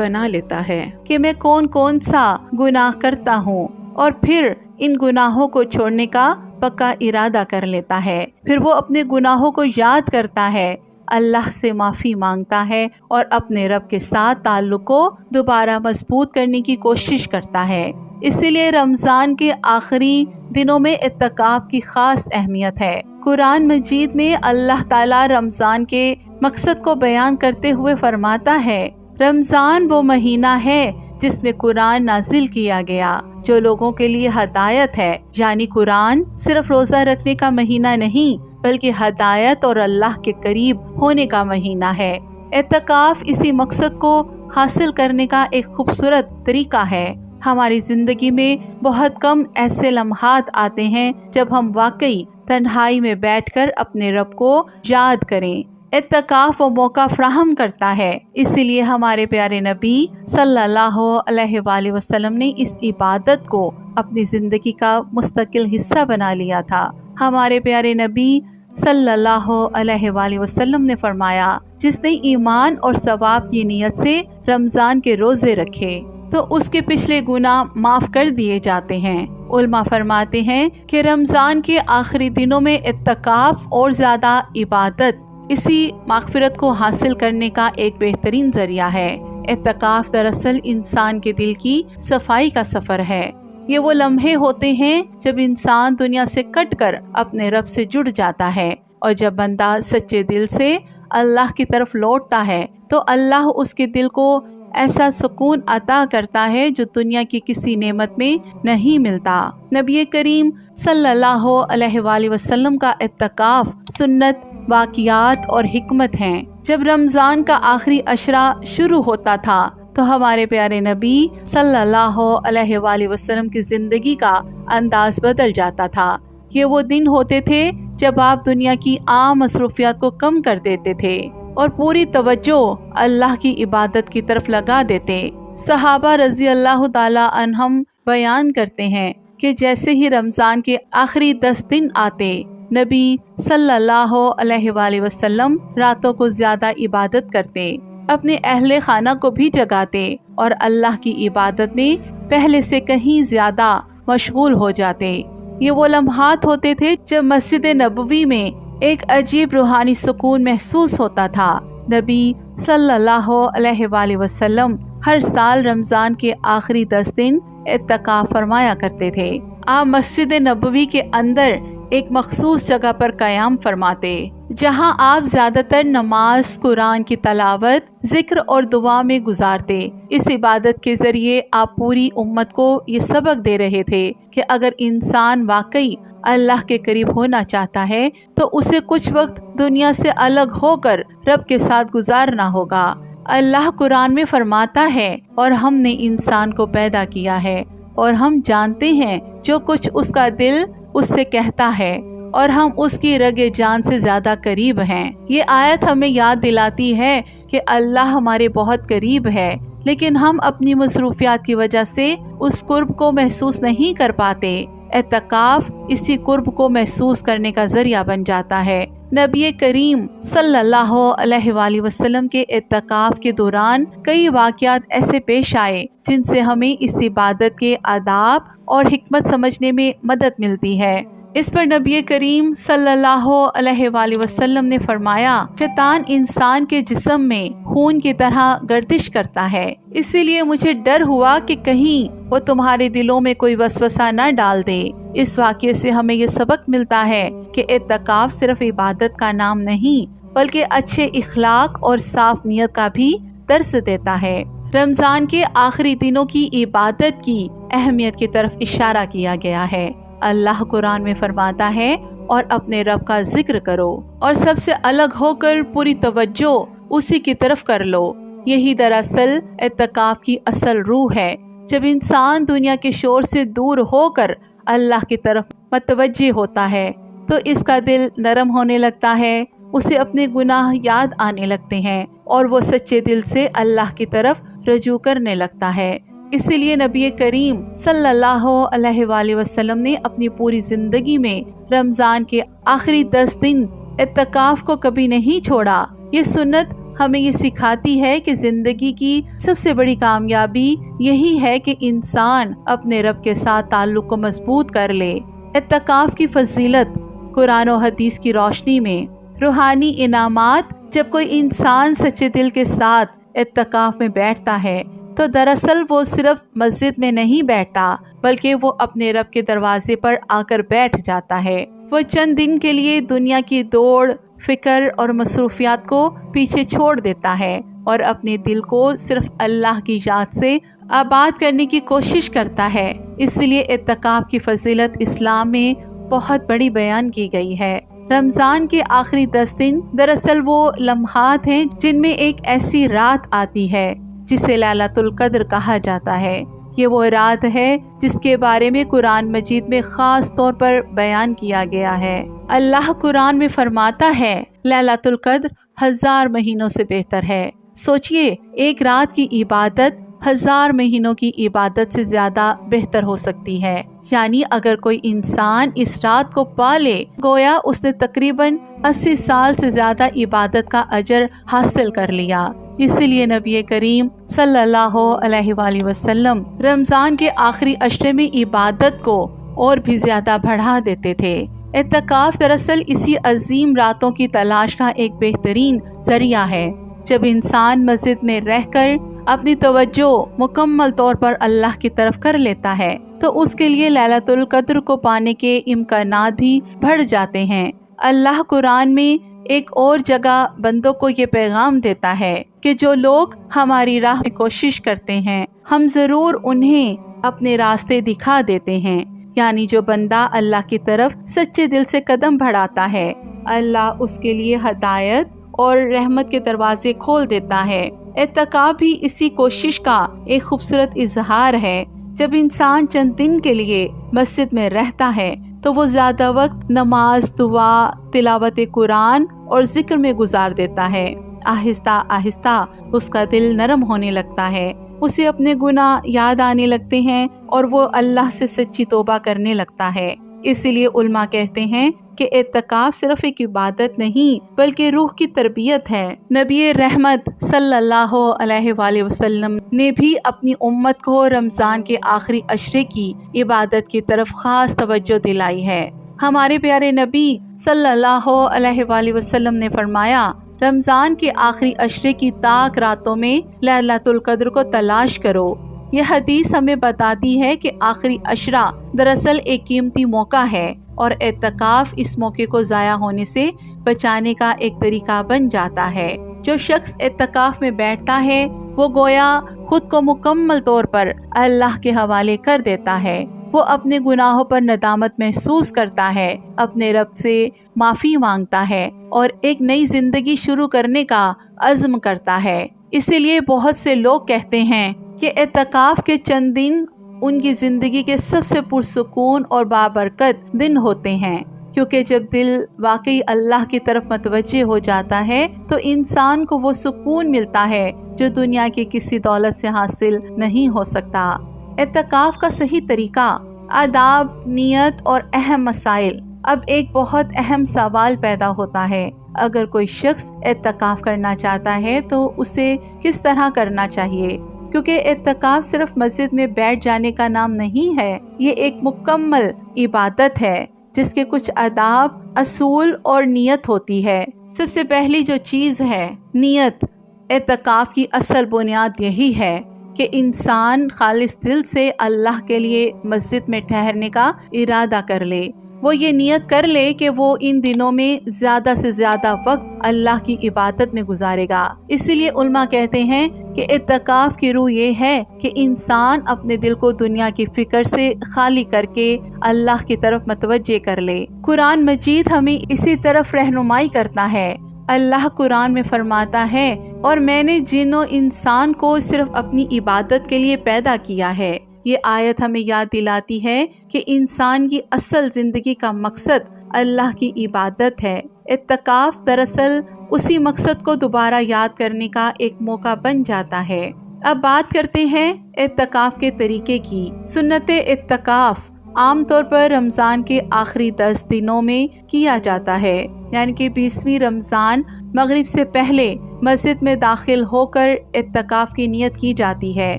بنا لیتا ہے کہ میں کون کون سا گناہ کرتا ہوں، اور پھر ان گناہوں کو چھوڑنے کا پکا ارادہ کر لیتا ہے۔ پھر وہ اپنے گناہوں کو یاد کرتا ہے، اللہ سے معافی مانگتا ہے اور اپنے رب کے ساتھ تعلق کو دوبارہ مضبوط کرنے کی کوشش کرتا ہے۔ اسی لیے رمضان کے آخری دنوں میں اعتکاف کی خاص اہمیت ہے۔ قرآن مجید میں اللہ تعالیٰ رمضان کے مقصد کو بیان کرتے ہوئے فرماتا ہے، رمضان وہ مہینہ ہے جس میں قرآن نازل کیا گیا، جو لوگوں کے لیے ہدایت ہے۔ یعنی قرآن صرف روزہ رکھنے کا مہینہ نہیں، بلکہ ہدایت اور اللہ کے قریب ہونے کا مہینہ ہے۔ اعتکاف اسی مقصد کو حاصل کرنے کا ایک خوبصورت طریقہ ہے۔ ہماری زندگی میں بہت کم ایسے لمحات آتے ہیں جب ہم واقعی تنہائی میں بیٹھ کر اپنے رب کو یاد کریں۔ اعتکاف وہ موقع فراہم کرتا ہے، اسی لیے ہمارے پیارے نبی صلی اللہ علیہ وآلہ وسلم نے اس عبادت کو اپنی زندگی کا مستقل حصہ بنا لیا تھا۔ ہمارے پیارے نبی صلی اللہ علیہ وآلہ وسلم نے فرمایا، جس نے ایمان اور ثواب کی نیت سے رمضان کے روزے رکھے تو اس کے پچھلے گناہ معاف کر دیے جاتے ہیں۔ علماء فرماتے ہیں کہ رمضان کے آخری دنوں میں اعتکاف اور زیادہ عبادت اسی مغفرت کو حاصل کرنے کا ایک بہترین ذریعہ ہے۔ اعتکاف دراصل انسان کے دل کی صفائی کا سفر ہے۔ یہ وہ لمحے ہوتے ہیں جب انسان دنیا سے کٹ کر اپنے رب سے جڑ جاتا ہے، اور جب بندہ سچے دل سے اللہ کی طرف لوٹتا ہے تو اللہ اس کے دل کو ایسا سکون عطا کرتا ہے جو دنیا کی کسی نعمت میں نہیں ملتا۔ نبی کریم صلی اللہ علیہ وآلہ وسلم کا اعتکاف سنت، واقعات اور حکمت ہیں۔ جب رمضان کا آخری عشرہ شروع ہوتا تھا تو ہمارے پیارے نبی صلی اللہ علیہ وآلہ وسلم کی زندگی کا انداز بدل جاتا تھا۔ یہ وہ دن ہوتے تھے جب آپ دنیا کی عام مصروفیات کو کم کر دیتے تھے اور پوری توجہ اللہ کی عبادت کی طرف لگا دیتے۔ صحابہ رضی اللہ تعالی عنہم بیان کرتے ہیں کہ جیسے ہی رمضان کے آخری 10 دن آتے، نبی صلی اللہ علیہ وآلہ وسلم راتوں کو زیادہ عبادت کرتے، اپنے اہل خانہ کو بھی جگاتے اور اللہ کی عبادت میں پہلے سے کہیں زیادہ مشغول ہو جاتے۔ یہ وہ لمحات ہوتے تھے جب مسجد نبوی میں ایک عجیب روحانی سکون محسوس ہوتا تھا۔ نبی صلی اللہ علیہ وآلہ وسلم ہر سال رمضان کے آخری 10 دن اعتکاف فرمایا کرتے تھے۔ آپ مسجد نبوی کے اندر ایک مخصوص جگہ پر قیام فرماتے، جہاں آپ زیادہ تر نماز، قرآن کی تلاوت، ذکر اور دعا میں گزارتے۔ اس عبادت کے ذریعے آپ پوری امت کو یہ سبق دے رہے تھے کہ اگر انسان واقعی اللہ کے قریب ہونا چاہتا ہے تو اسے کچھ وقت دنیا سے الگ ہو کر رب کے ساتھ گزارنا ہوگا۔ اللہ قرآن میں فرماتا ہے، اور ہم نے انسان کو پیدا کیا ہے اور ہم جانتے ہیں جو کچھ اس کا دل اس سے کہتا ہے، اور ہم اس کی رگ جان سے زیادہ قریب ہیں۔ یہ آیت ہمیں یاد دلاتی ہے کہ اللہ ہمارے بہت قریب ہے، لیکن ہم اپنی مصروفیات کی وجہ سے اس قرب کو محسوس نہیں کر پاتے۔ اعتکاف اسی قرب کو محسوس کرنے کا ذریعہ بن جاتا ہے۔ نبی کریم صلی اللہ علیہ وآلہ وسلم کے اعتکاف کے دوران کئی واقعات ایسے پیش آئے جن سے ہمیں اس عبادت کے آداب اور حکمت سمجھنے میں مدد ملتی ہے۔ اس پر نبی کریم صلی اللہ علیہ وآلہ وسلم نے فرمایا، شیطان انسان کے جسم میں خون کی طرح گردش کرتا ہے، اسی لیے مجھے ڈر ہوا کہ کہیں وہ تمہارے دلوں میں کوئی وسوسہ نہ ڈال دے۔ اس واقعے سے ہمیں یہ سبق ملتا ہے کہ اعتکاف صرف عبادت کا نام نہیں بلکہ اچھے اخلاق اور صاف نیت کا بھی درس دیتا ہے۔ رمضان کے آخری دنوں کی عبادت کی اہمیت کی طرف اشارہ کیا گیا ہے۔ اللہ قرآن میں فرماتا ہے، اور اپنے رب کا ذکر کرو اور سب سے الگ ہو کر پوری توجہ اسی کی طرف کر لو۔ یہی دراصل اعتکاف کی اصل روح ہے۔ جب انسان دنیا کے شور سے دور ہو کر اللہ کی طرف متوجہ ہوتا ہے تو اس کا دل نرم ہونے لگتا ہے، اسے اپنے گناہ یاد آنے لگتے ہیں اور وہ سچے دل سے اللہ کی طرف رجوع کرنے لگتا ہے۔ اسی لیے نبی کریم صلی اللہ علیہ وآلہ وسلم نے اپنی پوری زندگی میں رمضان کے آخری 10 دن اعتکاف کو کبھی نہیں چھوڑا۔ یہ سنت ہمیں یہ سکھاتی ہے کہ زندگی کی سب سے بڑی کامیابی یہی ہے کہ انسان اپنے رب کے ساتھ تعلق کو مضبوط کر لے۔ اعتکاف کی فضیلت قرآن و حدیث کی روشنی میں۔ روحانی انعامات۔ جب کوئی انسان سچے دل کے ساتھ اعتکاف میں بیٹھتا ہے تو دراصل وہ صرف مسجد میں نہیں بیٹھتا بلکہ وہ اپنے رب کے دروازے پر آ کر بیٹھ جاتا ہے۔ وہ چند دن کے لیے دنیا کی دوڑ، فکر اور مصروفیات کو پیچھے چھوڑ دیتا ہے اور اپنے دل کو صرف اللہ کی یاد سے آباد کرنے کی کوشش کرتا ہے۔ اس لیے اعتکاف کی فضیلت اسلام میں بہت بڑی بیان کی گئی ہے۔ رمضان کے آخری 10 دن دراصل وہ لمحات ہیں جن میں ایک ایسی رات آتی ہے جسے لیلۃ القدر کہا جاتا ہے۔ یہ وہ رات ہے جس کے بارے میں قرآن مجید میں خاص طور پر بیان کیا گیا ہے۔ اللہ قرآن میں فرماتا ہے، لیلۃ القدر 1000 مہینوں سے بہتر ہے۔ سوچئے، ایک رات کی عبادت 1000 مہینوں کی عبادت سے زیادہ بہتر ہو سکتی ہے۔ یعنی اگر کوئی انسان اس رات کو پا لے گویا اس نے تقریباً 80 سال سے زیادہ عبادت کا اجر حاصل کر لیا۔ اسی لیے نبی کریم صلی اللہ علیہ وآلہ وسلم رمضان کے آخری عشرے میں عبادت کو اور بھی زیادہ بڑھا دیتے تھے۔ اعتکاف دراصل اسی عظیم راتوں کی تلاش کا ایک بہترین ذریعہ ہے۔ جب انسان مسجد میں رہ کر اپنی توجہ مکمل طور پر اللہ کی طرف کر لیتا ہے تو اس کے لیے لیلۃ القدر کو پانے کے امکانات بھی بڑھ جاتے ہیں۔ اللہ قرآن میں ایک اور جگہ بندوں کو یہ پیغام دیتا ہے کہ جو لوگ ہماری راہ میں کوشش کرتے ہیں ہم ضرور انہیں اپنے راستے دکھا دیتے ہیں۔ یعنی جو بندہ اللہ کی طرف سچے دل سے قدم بڑھاتا ہے اللہ اس کے لیے ہدایت اور رحمت کے دروازے کھول دیتا ہے۔ اعتکاف بھی اسی کوشش کا ایک خوبصورت اظہار ہے۔ جب انسان چند دن کے لیے مسجد میں رہتا ہے تو وہ زیادہ وقت نماز، دعا، تلاوت قرآن اور ذکر میں گزار دیتا ہے۔ آہستہ آہستہ اس کا دل نرم ہونے لگتا ہے، اسے اپنے گناہ یاد آنے لگتے ہیں اور وہ اللہ سے سچی توبہ کرنے لگتا ہے۔ اسی لیے علماء کہتے ہیں کہ اعتکاف صرف ایک عبادت نہیں بلکہ روح کی تربیت ہے۔ نبی رحمت صلی اللہ علیہ وآلہ وسلم نے بھی اپنی امت کو رمضان کے آخری عشرے کی عبادت کی طرف خاص توجہ دلائی ہے۔ ہمارے پیارے نبی صلی اللہ علیہ وآلہ وسلم نے فرمایا، رمضان کے آخری عشرے کی تاک راتوں میں لیلۃ القدر کو تلاش کرو۔ یہ حدیث ہمیں بتاتی ہے کہ آخری عشرہ دراصل ایک قیمتی موقع ہے اور اعتکاف اس موقع کو ضائع ہونے سے بچانے کا ایک طریقہ بن جاتا ہے۔ جو شخص اعتکاف میں بیٹھتا ہے وہ گویا خود کو مکمل طور پر اللہ کے حوالے کر دیتا ہے۔ وہ اپنے گناہوں پر ندامت محسوس کرتا ہے، اپنے رب سے معافی مانگتا ہے اور ایک نئی زندگی شروع کرنے کا عزم کرتا ہے۔ اسی لیے بہت سے لوگ کہتے ہیں کہ اعتکاف کے چند دن ان کی زندگی کے سب سے پرسکون اور بابرکت دن ہوتے ہیں، کیونکہ جب دل واقعی اللہ کی طرف متوجہ ہو جاتا ہے تو انسان کو وہ سکون ملتا ہے جو دنیا کی کسی دولت سے حاصل نہیں ہو سکتا۔ اعتکاف کا صحیح طریقہ، آداب، نیت اور اہم مسائل۔ اب ایک بہت اہم سوال پیدا ہوتا ہے، اگر کوئی شخص اعتکاف کرنا چاہتا ہے تو اسے کس طرح کرنا چاہیے؟ کیونکہ اعتکاف صرف مسجد میں بیٹھ جانے کا نام نہیں ہے، یہ ایک مکمل عبادت ہے جس کے کچھ آداب، اصول اور نیت ہوتی ہے۔ سب سے پہلی جو چیز ہے نیت۔ اعتکاف کی اصل بنیاد یہی ہے کہ انسان خالص دل سے اللہ کے لیے مسجد میں ٹھہرنے کا ارادہ کر لے۔ وہ یہ نیت کر لے کہ وہ ان دنوں میں زیادہ سے زیادہ وقت اللہ کی عبادت میں گزارے گا۔ اسی لیے علماء کہتے ہیں کہ اعتکاف کی روح یہ ہے کہ انسان اپنے دل کو دنیا کی فکر سے خالی کر کے اللہ کی طرف متوجہ کر لے۔ قرآن مجید ہمیں اسی طرف رہنمائی کرتا ہے۔ اللہ قرآن میں فرماتا ہے، اور میں نے جن و انسان کو صرف اپنی عبادت کے لیے پیدا کیا ہے۔ یہ آیت ہمیں یاد دلاتی ہے کہ انسان کی اصل زندگی کا مقصد اللہ کی عبادت ہے۔ اعتکاف دراصل اسی مقصد کو دوبارہ یاد کرنے کا ایک موقع بن جاتا ہے۔ اب بات کرتے ہیں اعتکاف کے طریقے کی۔ سنت اعتکاف عام طور پر رمضان کے آخری 10 دنوں میں کیا جاتا ہے، یعنی کہ 20ویں رمضان مغرب سے پہلے مسجد میں داخل ہو کر اعتکاف کی نیت کی جاتی ہے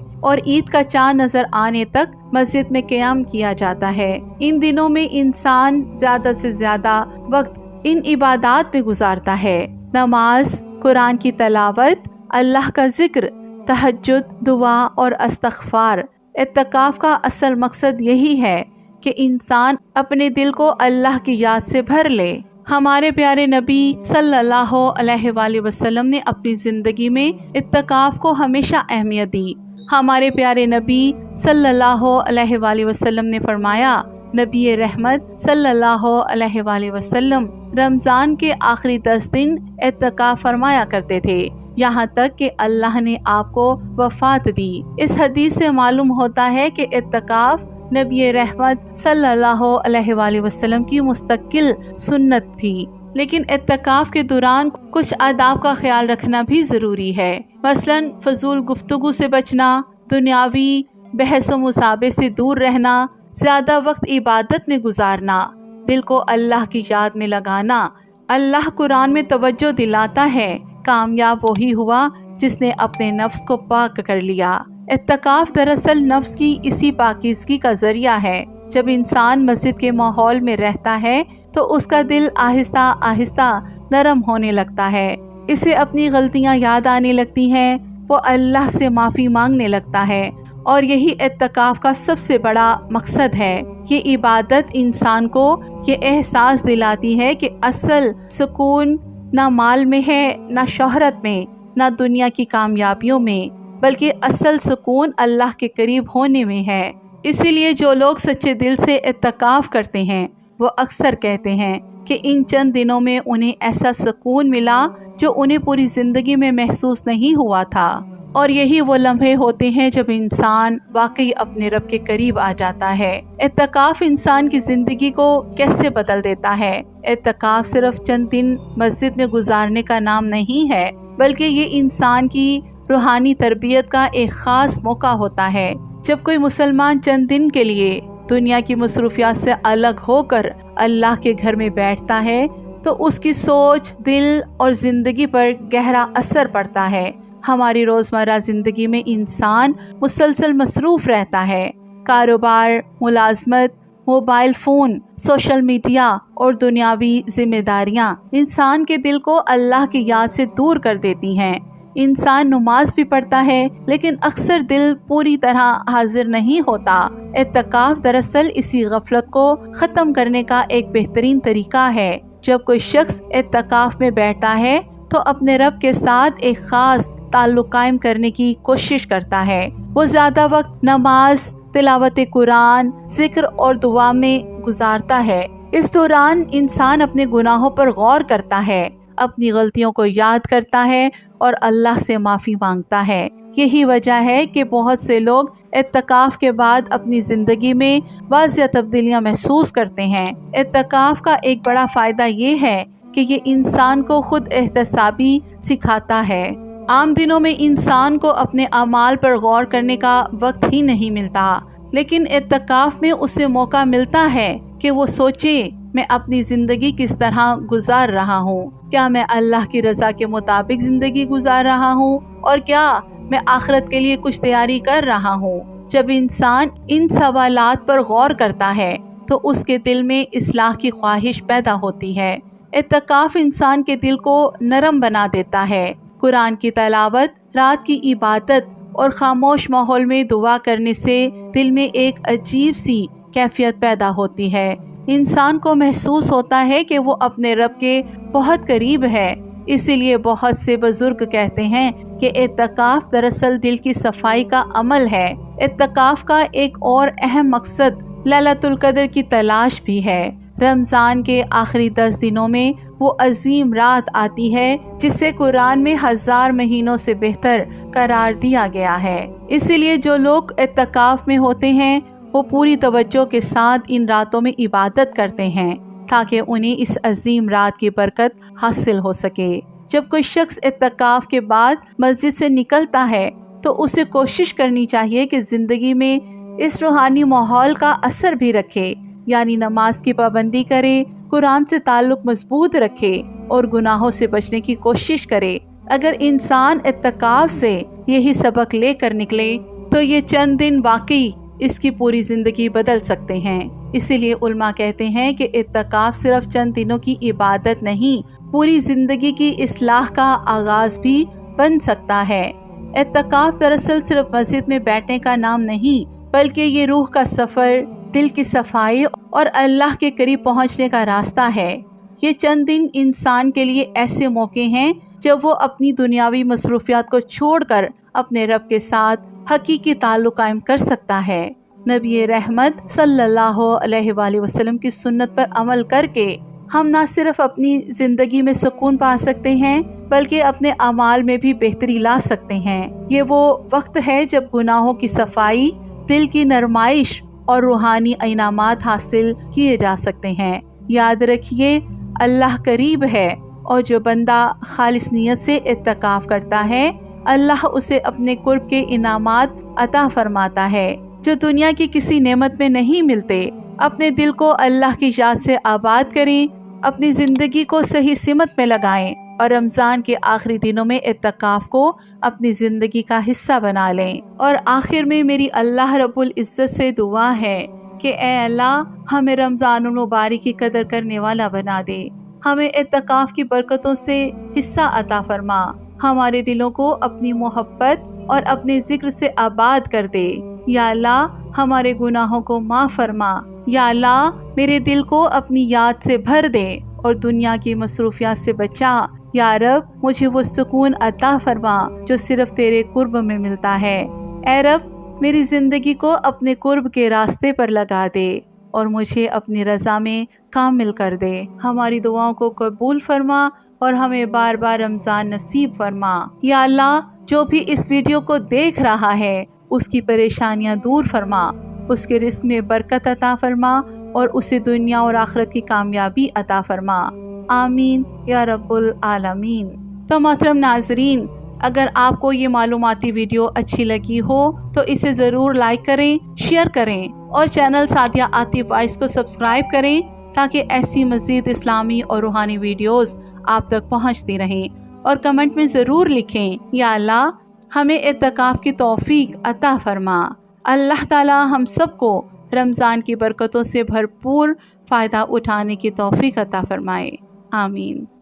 اور عید کا چاند نظر آنے تک مسجد میں قیام کیا جاتا ہے۔ ان دنوں میں انسان زیادہ سے زیادہ وقت ان عبادات میں گزارتا ہے۔ نماز، قرآن کی تلاوت، اللہ کا ذکر، تہجد، دعا اور استغفار۔ اعتکاف کا اصل مقصد یہی ہے کہ انسان اپنے دل کو اللہ کی یاد سے بھر لے۔ ہمارے پیارے نبی صلی اللہ علیہ وآلہ وسلم نے اپنی زندگی میں اعتکاف کو ہمیشہ اہمیت دی۔ ہمارے پیارے نبی صلی اللہ علیہ وآلہ وسلم نے فرمایا، نبی رحمت صلی اللہ علیہ وآلہ وسلم رمضان کے آخری 10 دن اعتکاف فرمایا کرتے تھے، یہاں تک کہ اللہ نے آپ کو وفات دی۔ اس حدیث سے معلوم ہوتا ہے کہ اعتکاف نبی رحمت صلی اللہ علیہ وآلہ وسلم کی مستقل سنت تھی، لیکن اعتکاف کے دوران کچھ آداب کا خیال رکھنا بھی ضروری ہے۔ مثلاً فضول گفتگو سے بچنا، دنیاوی بحث و مصابے سے دور رہنا، زیادہ وقت عبادت میں گزارنا، دل کو اللہ کی یاد میں لگانا۔ اللہ قرآن میں توجہ دلاتا ہے، کامیاب وہی ہوا جس نے اپنے نفس کو پاک کر لیا۔ اعتکاف دراصل نفس کی اسی پاکیزگی کا ذریعہ ہے۔ جب انسان مسجد کے ماحول میں رہتا ہے تو اس کا دل آہستہ آہستہ نرم ہونے لگتا ہے، اسے اپنی غلطیاں یاد آنے لگتی ہیں، وہ اللہ سے معافی مانگنے لگتا ہے، اور یہی اعتکاف کا سب سے بڑا مقصد ہے۔ یہ عبادت انسان کو یہ احساس دلاتی ہے کہ اصل سکون نہ مال میں ہے، نہ شہرت میں، نہ دنیا کی کامیابیوں میں، بلکہ اصل سکون اللہ کے قریب ہونے میں ہے۔ اسی لیے جو لوگ سچے دل سے اعتکاف کرتے ہیں وہ اکثر کہتے ہیں کہ ان چند دنوں میں انہیں ایسا سکون ملا جو انہیں پوری زندگی میں محسوس نہیں ہوا تھا، اور یہی وہ لمحے ہوتے ہیں جب انسان واقعی اپنے رب کے قریب آ جاتا ہے۔ اعتکاف انسان کی زندگی کو کیسے بدل دیتا ہے؟ اعتکاف صرف چند دن مسجد میں گزارنے کا نام نہیں ہے، بلکہ یہ انسان کی روحانی تربیت کا ایک خاص موقع ہوتا ہے۔ جب کوئی مسلمان چند دن کے لیے دنیا کی مصروفیات سے الگ ہو کر اللہ کے گھر میں بیٹھتا ہے تو اس کی سوچ، دل اور زندگی پر گہرا اثر پڑتا ہے۔ ہماری روزمرہ زندگی میں انسان مسلسل مصروف رہتا ہے۔ کاروبار، ملازمت، موبائل فون، سوشل میڈیا اور دنیاوی ذمہ داریاں انسان کے دل کو اللہ کی یاد سے دور کر دیتی ہیں۔ انسان نماز بھی پڑھتا ہے لیکن اکثر دل پوری طرح حاضر نہیں ہوتا۔ اعتکاف دراصل اسی غفلت کو ختم کرنے کا ایک بہترین طریقہ ہے۔ جب کوئی شخص اعتکاف میں بیٹھتا ہے تو اپنے رب کے ساتھ ایک خاص تعلق قائم کرنے کی کوشش کرتا ہے۔ وہ زیادہ وقت نماز، تلاوت قرآن، ذکر اور دعا میں گزارتا ہے۔ اس دوران انسان اپنے گناہوں پر غور کرتا ہے، اپنی غلطیوں کو یاد کرتا ہے اور اللہ سے معافی مانگتا ہے۔ یہی وجہ ہے کہ بہت سے لوگ اعتکاف کے بعد اپنی زندگی میں واضح تبدیلیاں محسوس کرتے ہیں۔ اعتکاف کا ایک بڑا فائدہ یہ ہے کہ یہ انسان کو خود احتسابی سکھاتا ہے۔ عام دنوں میں انسان کو اپنے اعمال پر غور کرنے کا وقت ہی نہیں ملتا، لیکن اعتکاف میں اسے موقع ملتا ہے کہ وہ سوچے، میں اپنی زندگی کس طرح گزار رہا ہوں؟ کیا میں اللہ کی رضا کے مطابق زندگی گزار رہا ہوں؟ اور کیا میں آخرت کے لیے کچھ تیاری کر رہا ہوں؟ جب انسان ان سوالات پر غور کرتا ہے تو اس کے دل میں اصلاح کی خواہش پیدا ہوتی ہے۔ اعتکاف انسان کے دل کو نرم بنا دیتا ہے۔ قرآن کی تلاوت، رات کی عبادت اور خاموش ماحول میں دعا کرنے سے دل میں ایک عجیب سی کیفیت پیدا ہوتی ہے۔ انسان کو محسوس ہوتا ہے کہ وہ اپنے رب کے بہت قریب ہے۔ اسی لیے بہت سے بزرگ کہتے ہیں کہ اعتکاف دراصل دل کی صفائی کا عمل ہے۔ اعتکاف کا ایک اور اہم مقصد لیلۃ القدر کی تلاش بھی ہے۔ رمضان کے آخری 10 دنوں میں وہ عظیم رات آتی ہے جسے قرآن میں 1000 مہینوں سے بہتر قرار دیا گیا ہے۔ اسی لیے جو لوگ اعتکاف میں ہوتے ہیں وہ پوری توجہ کے ساتھ ان راتوں میں عبادت کرتے ہیں تاکہ انہیں اس عظیم رات کی برکت حاصل ہو سکے۔ جب کوئی شخص اعتکاف کے بعد مسجد سے نکلتا ہے تو اسے کوشش کرنی چاہیے کہ زندگی میں اس روحانی ماحول کا اثر بھی رکھے، یعنی نماز کی پابندی کرے، قرآن سے تعلق مضبوط رکھے اور گناہوں سے بچنے کی کوشش کرے۔ اگر انسان اعتکاف سے یہی سبق لے کر نکلے تو یہ چند دن واقعی اس کی پوری زندگی بدل سکتے ہیں۔ اسی لیے علماء کہتے ہیں کہ اعتکاف صرف چند دنوں کی عبادت نہیں، پوری زندگی کی اصلاح کا آغاز بھی بن سکتا ہے۔ اعتکاف دراصل صرف مسجد میں بیٹھنے کا نام نہیں، بلکہ یہ روح کا سفر، دل کی صفائی اور اللہ کے قریب پہنچنے کا راستہ ہے۔ یہ چند دن انسان کے لیے ایسے موقع ہیں جب وہ اپنی دنیاوی مصروفیات کو چھوڑ کر اپنے رب کے ساتھ حقیقی تعلق قائم کر سکتا ہے۔ نبی رحمت صلی اللہ علیہ وآلہ وسلم کی سنت پر عمل کر کے ہم نہ صرف اپنی زندگی میں سکون پا سکتے ہیں بلکہ اپنے اعمال میں بھی بہتری لا سکتے ہیں۔ یہ وہ وقت ہے جب گناہوں کی صفائی، دل کی نرمائش اور روحانی انعامات حاصل کیے جا سکتے ہیں۔ یاد رکھیے، اللہ قریب ہے اور جو بندہ خالص نیت سے اعتکاف کرتا ہے، اللہ اسے اپنے قرب کے انعامات عطا فرماتا ہے جو دنیا کی کسی نعمت میں نہیں ملتے۔ اپنے دل کو اللہ کی یاد سے آباد کریں، اپنی زندگی کو صحیح سمت میں لگائیں اور رمضان کے آخری دنوں میں اعتکاف کو اپنی زندگی کا حصہ بنا لیں۔ اور آخر میں میری اللہ رب العزت سے دعا ہے کہ اے اللہ، ہمیں رمضان المبارک کی قدر کرنے والا بنا دے، ہمیں اعتکاف کی برکتوں سے حصہ عطا فرما، ہمارے دلوں کو اپنی محبت اور اپنے ذکر سے آباد کر دے۔ یا اللہ، ہمارے گناہوں کو معاف فرما۔ یا اللہ، میرے دل کو اپنی یاد سے بھر دے اور دنیا کی مصروفیات سے بچا۔ یا رب، مجھے وہ سکون عطا فرما جو صرف تیرے قرب میں ملتا ہے۔ اے رب، میری زندگی کو اپنے قرب کے راستے پر لگا دے اور مجھے اپنی رضا میں کامل کر دے۔ ہماری دعاؤں کو قبول فرما اور ہمیں بار بار رمضان نصیب فرما۔ یا اللہ، جو بھی اس ویڈیو کو دیکھ رہا ہے اس کی پریشانیاں دور فرما، اس کے رزق میں برکت عطا فرما اور اسے دنیا اور آخرت کی کامیابی عطا فرما۔ آمین یا رب العالمین۔ تو محترم ناظرین، اگر آپ کو یہ معلوماتی ویڈیو اچھی لگی ہو تو اسے ضرور لائک کریں، شیئر کریں اور چینل سعدیہ عاطف وائس کو سبسکرائب کریں تاکہ ایسی مزید اسلامی اور روحانی ویڈیوز آپ تک پہنچتی رہیں۔ اور کمنٹ میں ضرور لکھیں، یا اللہ، ہمیں اعتکاف کی توفیق عطا فرما۔ اللہ تعالی ہم سب کو رمضان کی برکتوں سے بھرپور فائدہ اٹھانے کی توفیق عطا فرمائے۔ آمین۔